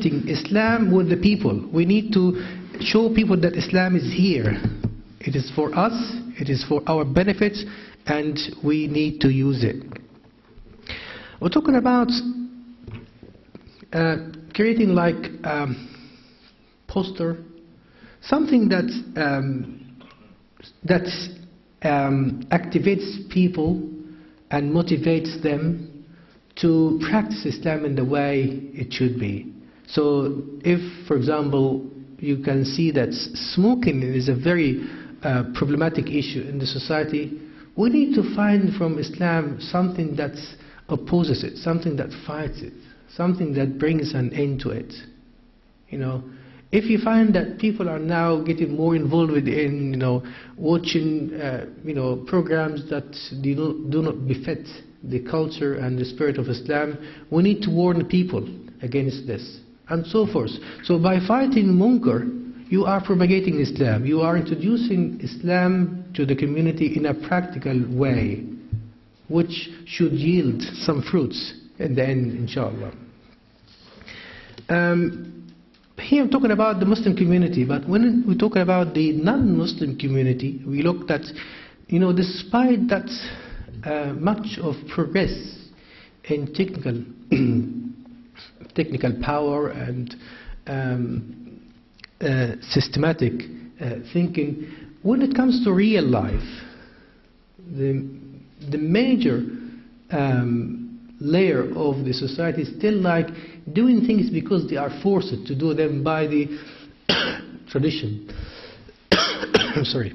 Islam with the people. We need to show people that Islam is here. It is for us, it is for our benefit, and we need to use it. We're talking about creating like poster, something that activates people and motivates them to practice Islam in the way it should be. So if, for example, you can see that smoking is a very problematic issue in the society, we need to find from Islam something that opposes it, something that fights it, something that brings an end to it. You know, if you find that people are now getting more involved in, watching, programs that do not befit the culture and the spirit of Islam, we need to warn people against this, and so forth. So by fighting munkar, you are propagating Islam. You are introducing Islam to the community in a practical way, which should yield some fruits in the end, inshallah. Here I'm talking about the Muslim community, but when we talk about the non-Muslim community, we look at, despite that much of progress in technical power and systematic thinking, when it comes to real life, the major layer of the society is still like doing things because they are forced to do them by the tradition. Sorry.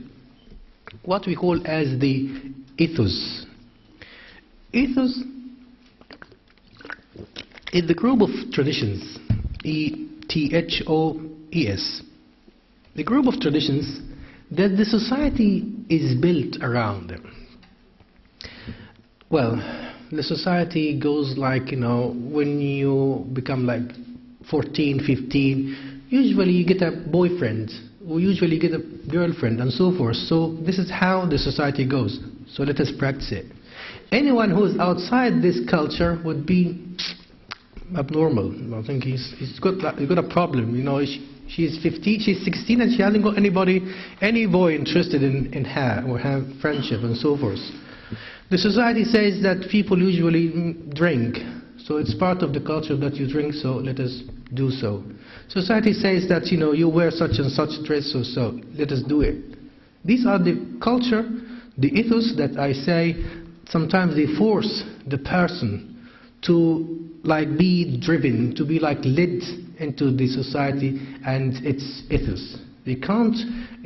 What we call as the ethos. Ethos is the group of traditions, E-T-H-O-E-S. The group of traditions that the society is built around them. Well, the society goes like, when you become like 14, 15, usually you get a boyfriend, or usually get a girlfriend, and so forth. So this is how the society goes. So let us practice it. Anyone who is outside this culture would be abnormal. I think he's got a problem. She's 15, she's 16, and she hasn't got any boy interested in her or have friendship and so forth. The society says that people usually drink, so it's part of the culture that you drink, so let us do so. Society says that you wear such and such dress, so let us do it. These are the culture, the ethos that I say. Sometimes they force the person to be driven, to be led into the society and its ethos. They can't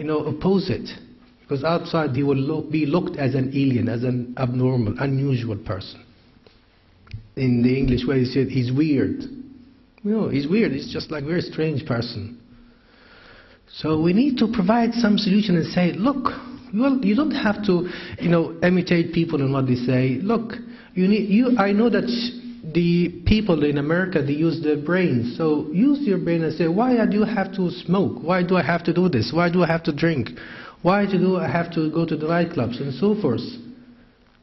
oppose it, because outside he will be looked as an alien, as an abnormal, unusual person. In the English way, he said he's weird. He's weird. He's just like a very strange person. So we need to provide some solution and say, look, you don't have to, imitate people and what they say. Look, I know that the people in America, they use their brains. So use your brain and say, why do I have to smoke? Why do I have to do this? Why do I have to drink? Why do I have to go to the nightclubs and so forth?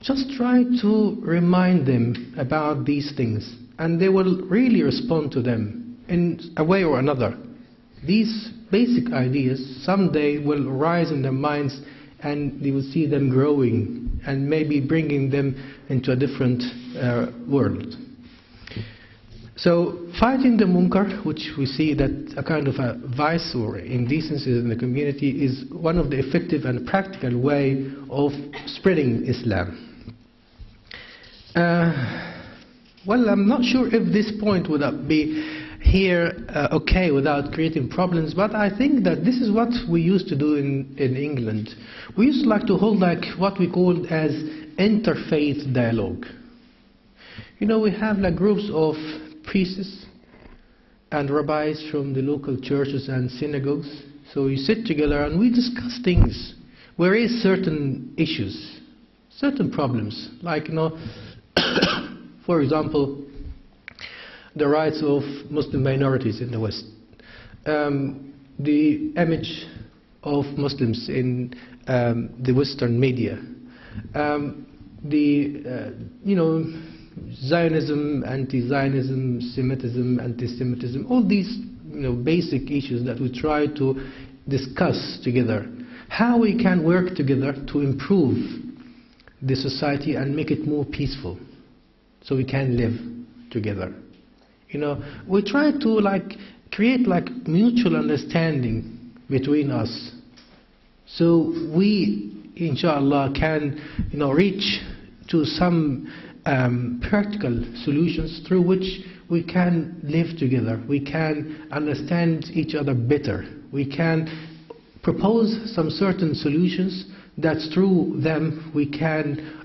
Just try to remind them about these things, and they will really respond to them in a way or another. These basic ideas someday will rise in their minds, and they will see them growing and maybe bringing them into a different world. So fighting the munkar, which we see that a kind of a vice or indecency in the community, is one of the effective and practical way of spreading Islam. Well, I'm not sure if this point would be here okay without creating problems, but I think that this is what we used to do in England. We used to like to hold what we called as interfaith dialogue. We have groups of priests and rabbis from the local churches and synagogues. So we sit together and we discuss things. We raise certain issues, certain problems, for example, the rights of Muslim minorities in the West, the image of Muslims in the Western media, Zionism, anti-Zionism, Semitism, anti-Semitism, all these basic issues that we try to discuss together. How we can work together to improve the society and make it more peaceful, so we can live together. We try to create mutual understanding between us, so we, inshallah, can reach to some practical solutions through which we can live together, we can understand each other better, we can propose some certain solutions that through them we can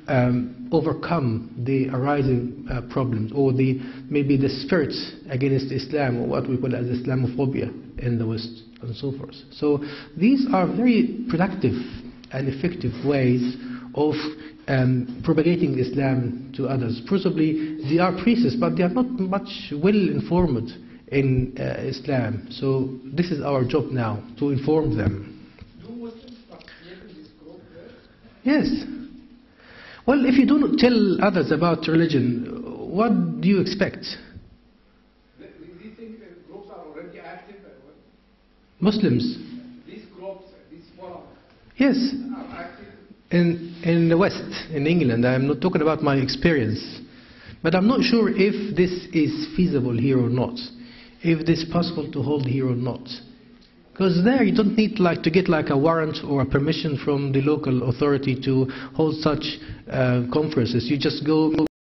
overcome the arising problems, or maybe the spirits against Islam, or what we call as Islamophobia in the West, and so forth. So these are very productive and effective ways of propagating Islam to others. Possibly they are priests, but they are not much well informed in Islam. So this is our job now, to inform them. Do Muslims participate in this group there? Yes. Well, if you don't tell others about religion, what do you expect? Do you think groups are already active? Muslims? These groups, these forums, Yes. are active? In the West, in England. I'm not talking about my experience, but I'm not sure if this is feasible here or not, if this is possible to hold here or not. Because there you don't need to get a warrant or a permission from the local authority to hold such conferences. You just go